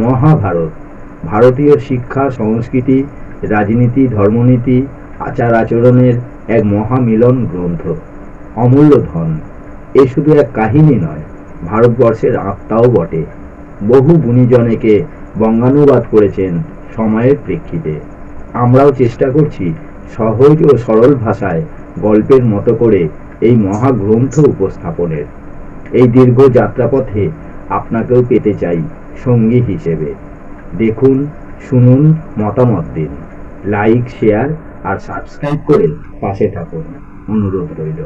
মহাভারত ভারতীয় শিক্ষা, সংস্কৃতি, রাজনীতি, ধর্মনীতি, আচার আচরণের এক মহামিলন গ্রন্থ, অমূল্য ধন। এ শুধু এক কাহিনী নয়, ভারতবর্ষের আত্মাও বটে। বহু গুণীজন একে বঙ্গানুবাদ করেছেন সময়ের প্রেক্ষিতে। আমরাও চেষ্টা করছি সহজ ও সরল ভাষায় গল্পের মতো করে এই মহাগ্রন্থ উপস্থাপনের। এই দীর্ঘ যাত্রাপথে আপনাকেও পেতে চাই সঙ্গী হিসেবে। দেখুন, শুনুন, মতামত দিন, লাইক, শেয়ার আর সাবস্ক্রাইব করে পাশে থাকুন, অনুরোধ রইল।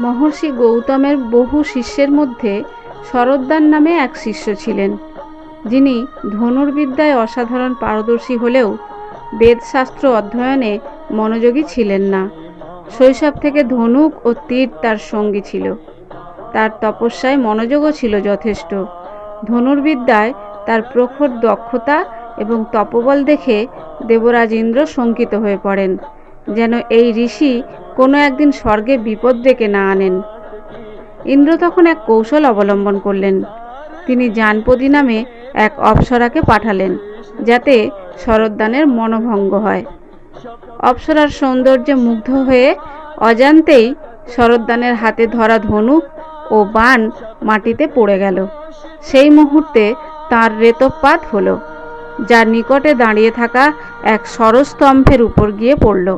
মহর্ষি গৌতমের বহু শিষ্যের মধ্যে শরদ্দান নামে এক শিষ্য ছিলেন, যিনি ধনুর্বিদ্যায় অসাধারণ পারদর্শী হলেও বেদশাস্ত্র অধ্যয়নে মনোযোগী ছিলেন না। শৈশব থেকে ধনুক ও তীর তার সঙ্গী ছিল। তার তপস্যায় মনোযোগও ছিল যথেষ্ট। ধনুর্বিদ্যায় তার প্রখর দক্ষতা এবং তপবল দেখে দেবরাজ ইন্দ্র শঙ্কিত হয়ে পড়েন, যেন এই ঋষি কোনো একদিন স্বর্গে বিপদ ডেকে না আনেন। ইন্দ্র তখন এক কৌশল অবলম্বন করলেন। তিনি জানপদী নামে এক অপ্সরাকে পাঠালেন, যাতে শরদ্দানের মনোভঙ্গ হয়। অপ্সরার সৌন্দর্যে মুগ্ধ হয়ে অজান্তেই শরদ্দানের হাতে ধরা ধনুক ও বাণ মাটিতে পড়ে গেল। সেই মুহূর্তে তাঁর রেতপাত হলো, যার নিকটে দাঁড়িয়ে থাকা এক সরস্তম্ভের উপর গিয়ে পড়ল।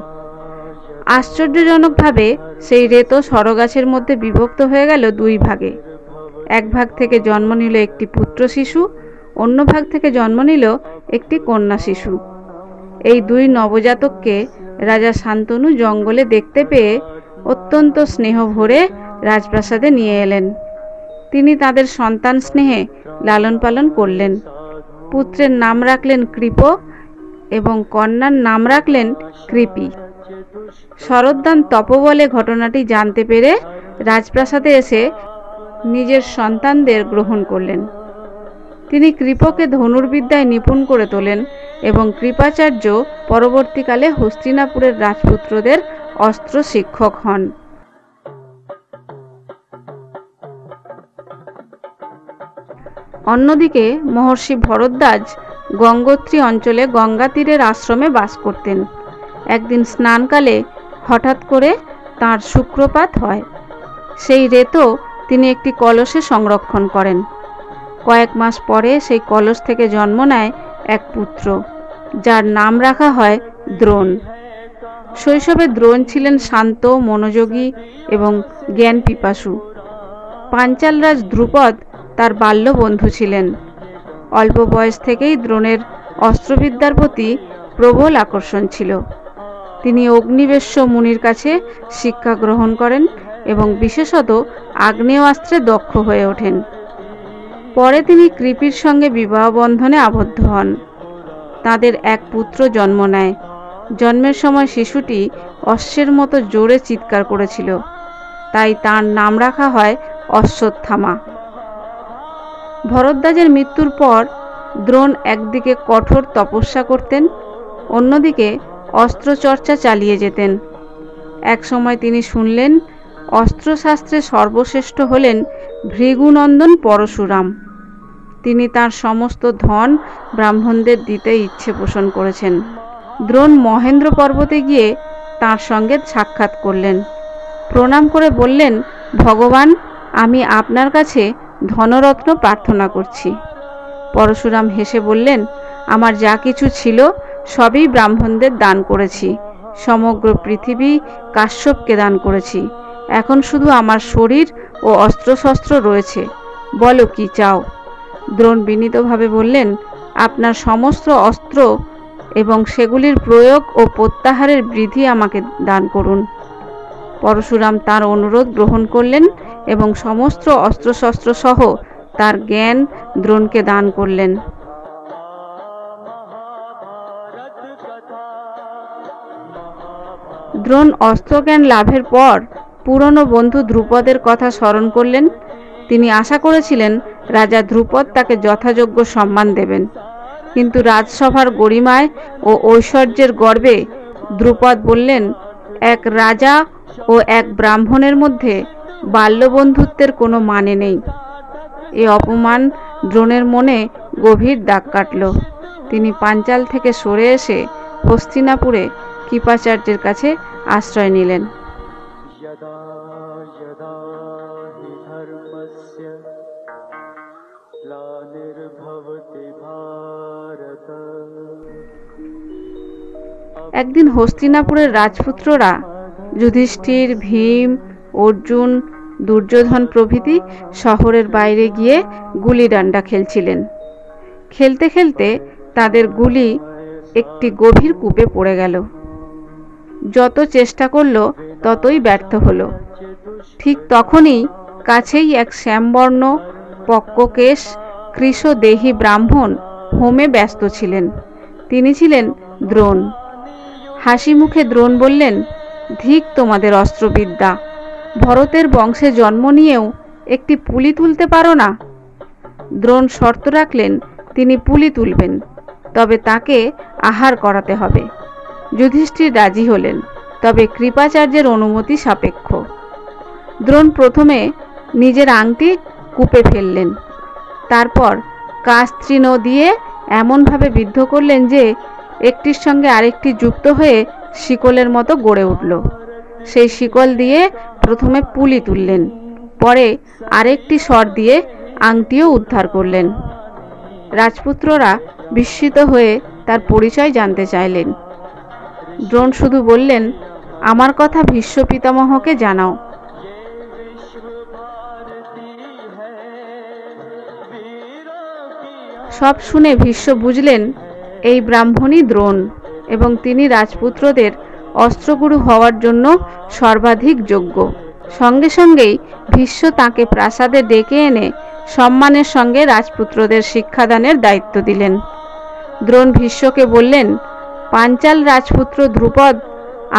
আশ্চর্যজনকভাবে সেই রেত সরগাছের মধ্যে বিভক্ত হয়ে গেল দুই ভাগে। এক ভাগ থেকে জন্ম নিল একটি পুত্র শিশু, অন্য ভাগ থেকে জন্ম নিল একটি কন্যা শিশু। এই দুই নবজাতককে রাজা শান্তনু জঙ্গলে দেখতে পেয়ে অত্যন্ত স্নেহ ভরে রাজপ্রাসাদে নিয়ে এলেন। তিনি তাদের সন্তান স্নেহে লালন পালন করলেন। পুত্রের নাম রাখলেন কৃপ এবং কন্যার নাম রাখলেন কৃপি। শরদ্দান তপবলে ঘটনাটি জানতে পেরে রাজপ্রাসাদে এসে নিজের সন্তানদের গ্রহণ করলেন। তিনি কৃপকে ধনুর্বিদ্যায় নিপুণ করে তোলেন এবং কৃপাচার্য পরবর্তীকালে হস্তিনাপুরের রাজপুত্রদের অস্ত্র শিক্ষক হন। অন্যদিকে মহর্ষি ভরদ্বাজ গঙ্গোত্রী অঞ্চলে গঙ্গা তীরের আশ্রমে বাস করতেন। একদিন স্নানকালে হঠাৎ করে তাঁর শুক্রপাত হয়। সেই রেতো তিনি একটি কলসে সংরক্ষণ করেন। কয়েক মাস পরে সেই কলস থেকে জন্ম নেয় এক পুত্র, যার নাম রাখা হয় দ্রোণ। শৈশবে দ্রোণ ছিলেন শান্ত, মনোযোগী এবং জ্ঞান পিপাসু। পাঞ্চালরাজ ধ্রুপদ তার বাল্য বন্ধু ছিলেন। অল্প বয়স থেকেই দ্রোণের অস্ত্রবিদ্যার প্রতি প্রবল আকর্ষণ ছিল। তিনি অগ্নিবেশ্য মুনির কাছে শিক্ষা গ্রহণ করেন এবং বিশেষত আগ্নেয়াস্ত্রে দক্ষ হয়ে ওঠেন। পরে তিনি কৃপির সঙ্গে বিবাহ বন্ধনে আবদ্ধ হন। তাদের এক পুত্র জন্ম নেয়। জন্মের সময় শিশুটি অশ্বের মতো জোরে চিৎকার করেছিল, তাই তার নাম রাখা হয় অশ্বত্থামা। ভরদ্বাজের মৃত্যুর পর দ্রোণ একদিকে কঠোর তপস্যা করতেন, অন্যদিকে অস্ত্রচর্চা চালিয়ে যেতেন। এক সময় তিনি শুনলেন অস্ত্রশাস্ত্রে সর্বশ্রেষ্ঠ হলেন ভৃগুনন্দন পরশুরাম। তিনি তার সমস্ত ধন ব্রাহ্মণদের দিতে ইচ্ছে পোষণ করেছেন। দ্রোণ মহেন্দ্র পর্বতে গিয়ে তাঁর সঙ্গে সাক্ষাৎ করলেন। প্রণাম করে বললেন, ভগবান, আমি আপনার কাছে ধনরত্ন প্রার্থনা করছি। পরশুরাম হেসে বললেন, আমার যা কিছু ছিল সবই ব্রাহ্মণদের দান করেছি। সমগ্র পৃথিবী কাশ্যপকে দান করেছি। এখন শুধু আমার শরীর ও অস্ত্রশস্ত্র রয়েছে, বলো কি চাও। দ্রোণ বিনীতভাবে বললেন, আপনার সমস্ত অস্ত্র এবং সেগুলির প্রয়োগ ও প্রত্যাহারের বিধি আমাকে দান করুন। পরশুরাম তার অনুরোধ গ্রহণ করলেন এবং সমস্ত অস্ত্রশস্ত্র সহ তার জ্ঞান দ্রোণকে দান করলেন। দ্রোণ অস্ত্রজ্ঞান লাভের পর পুরনো বন্ধু ধ্রুপদের কথা স্মরণ করলেন। তিনি আশা করেছিলেন রাজা ধ্রুপদ তাকে যথাযোগ্য সম্মান দেবেন, কিন্তু রাজসভার গরিমায় ও ঐশ্বর্যের গর্বে ধ্রুপদ বললেন, এক রাজা ও এক ব্রাহ্মণের মধ্যে বাল্যবন্ধুত্বের কোনো মানে নেই। এ অপমান দ্রোণের মনে গভীর দাগ কাটল। তিনি পাঞ্চাল থেকে সরে এসে হস্তিনাপুরে কৃপাচার্যের কাছে আশ্রয় নিলেন। একদিন হস্তিনাপুরের রাজপুত্ররা যুধিষ্ঠির, ভীম, অর্জুন, দুর্যোধন প্রভৃতি শহরের বাইরে গিয়ে গুলি ডান্ডা খেলছিলেন। খেলতে খেলতে তাদের গুলি একটি গভীর কূপে পড়ে গেল। যত চেষ্টা করল ততই ব্যর্থ হলো। ঠিক তখনই কাছেই এক শ্যামবর্ণ পক্ককেশ কৃশদেহী ব্রাহ্মণ হোমে ব্যস্ত ছিলেন। তিনি ছিলেন দ্রোণ। হাসি মুখে দ্রোণ বললেন, ধিক তোমাদের অস্ত্রবিদ্যা! ভরতের বংশে জন্ম নিয়েও একটি পুলি তুলতে পারো না। দ্রোণ শর্ত রাখলেন তিনি পুলি তুলবেন, তবে তাকে আহার করাতে হবে। যুধিষ্ঠির রাজি হলেন, তবে কৃপাচার্যের অনুমতি সাপেক্ষ। দ্রোণ প্রথমে নিজের আংটি কূপে ফেললেন, তারপর কাস্ত্রীণ দিয়ে এমনভাবে বিদ্ধ করলেন যে একটির সঙ্গে আরেকটি যুক্ত হয়ে শিকলের মতো গড়ে উঠল। সেই শিকল দিয়ে প্রথমে পুলি তুললেন, পরে আরেকটি স্বর দিয়ে আংটিও উদ্ধার করলেন। রাজপুত্ররা বিস্মিত হয়ে তার পরিচয় জানতে চাইলেন। দ্রোণ শুধু বললেন, আমার কথা ভীষ্ম পিতামহকে জানাও। সব শুনে ভীষ্ম বুঝলেন এই ব্রাহ্মণই দ্রোণ এবং তিনি রাজপুত্রদের অস্ত্রগুরু হওয়ার জন্য সর্বাধিক যোগ্য। সঙ্গে সঙ্গেই ভীষ্ম তাঁকে প্রাসাদে ডেকে এনে সম্মানের সঙ্গে রাজপুত্রদের শিক্ষাদানের দায়িত্ব দিলেন। দ্রোণ ভীষ্মকে বললেন, পাঞ্চাল রাজপুত্র ধ্রুপদ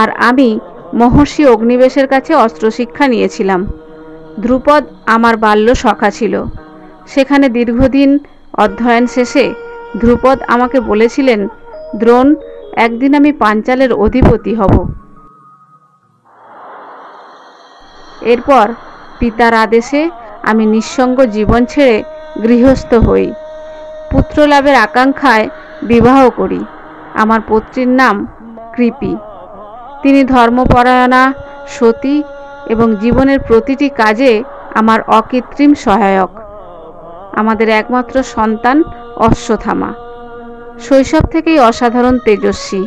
আর আমি মহর্ষি অগ্নিবেশের কাছে অস্ত্রশিক্ষা নিয়েছিলাম। ধ্রুপদ আমার বাল্য সখা ছিল। সেখানে দীর্ঘদিন অধ্যয়ন শেষে ধ্রুপদ আমাকে বলেছিলেন, দ্রোণ, একদিন আমি পাঞ্চালের অধিপতি হব। এরপর পিতার আদেশে আমি নিঃসঙ্গ জীবন ছেড়ে গৃহস্থ হই। পুত্রলাভের আকাঙ্ক্ষায় বিবাহ করি। আমার পত্রীর নাম কৃপি। তিনি ধর্মপরায়ণা, সতী এবং জীবনের প্রতিটি কাজে আমার অকৃত্রিম সহায়ক। আমাদের একমাত্র সন্তান অশ্বত্থামা। শৈশব থেকেই অসাধারণ তেজস্বী।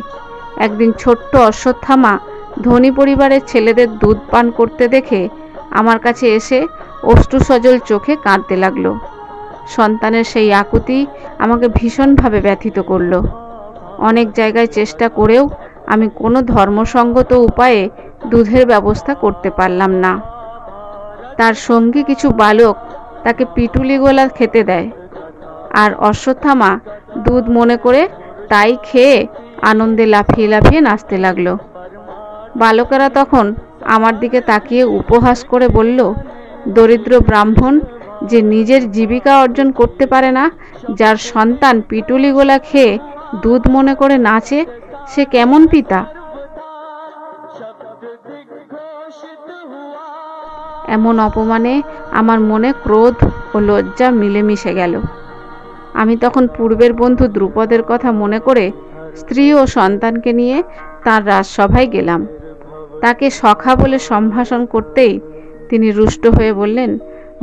একদিন ছোট্ট অশ্বত্থামা ধনী পরিবারের ছেলেদের দুধ পান করতে দেখে আমার কাছে এসে অশ্রুসজল চোখে কাঁদতে লাগলো। সন্তানের সেই আকুতি আমাকে ভীষণভাবে ব্যথিত করল। অনেক জায়গায় চেষ্টা করেও আমি কোনো ধর্মসঙ্গত উপায়ে দুধের ব্যবস্থা করতে পারলাম না। তার সঙ্গী কিছু বালক তাকে পিটুলি গোলা খেতে দেয়, আর অশ্বত্থামা দুধ মনে করে তাই খেয়ে আনন্দে লাফিয়ে লাফিয়ে নাচতে লাগলো। বালকেরা তখন আমার দিকে তাকিয়ে উপহাস করে বলল, দরিদ্র ব্রাহ্মণ যে নিজের জীবিকা অর্জন করতে পারে না, যার সন্তান পিটুলি গোলা খেয়ে দুধ মনে করে নাচে, সে কেমন পিতা? এমন অপমানে আমার মনে ক্রোধ ও লজ্জা মিলেমিশে গেল। আমি তখন পূর্বের বন্ধু দ্রুপদের কথা মনে করে স্ত্রী ও সন্তানকে নিয়ে তার রাজসভায় গেলাম। তাকে সখা বলে সম্ভাষণ করতেই তিনি রুষ্ট হয়ে বললেন,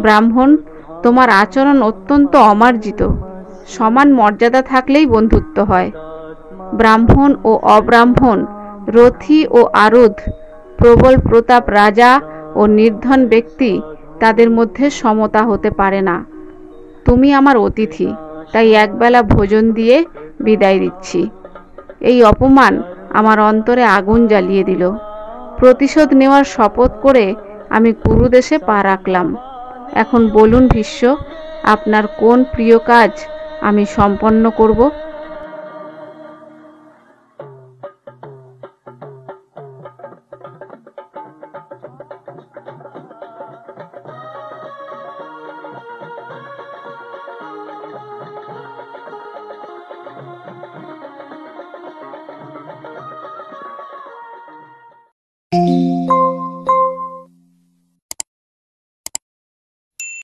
ব্রাহ্মণ, তোমার আচরণ অত্যন্ত অমার্জিত। সমান মর্যাদা থাকলেই বন্ধুত্ব হয়। ব্রাহ্মণ ও অব্রাহ্মণ, রথী ও আরুধ, প্রবল প্রতাপ রাজা ও নির্ধন ব্যক্তি, তাদের মধ্যে সমতা হতে পারে না। তুমি আমার অতিথি, তাই একবেলা ভোজন দিয়ে বিদায় দিচ্ছি। এই অপমান আমার অন্তরে আগুন জ্বালিয়ে দিল। প্রতিশোধ নেওয়ার শপথ করে আমি কুরুদেশে পা রাখলাম। এখন বলুন ভীষ্ম, আপনার কোন প্রিয় কাজ আমি সম্পন্ন করব?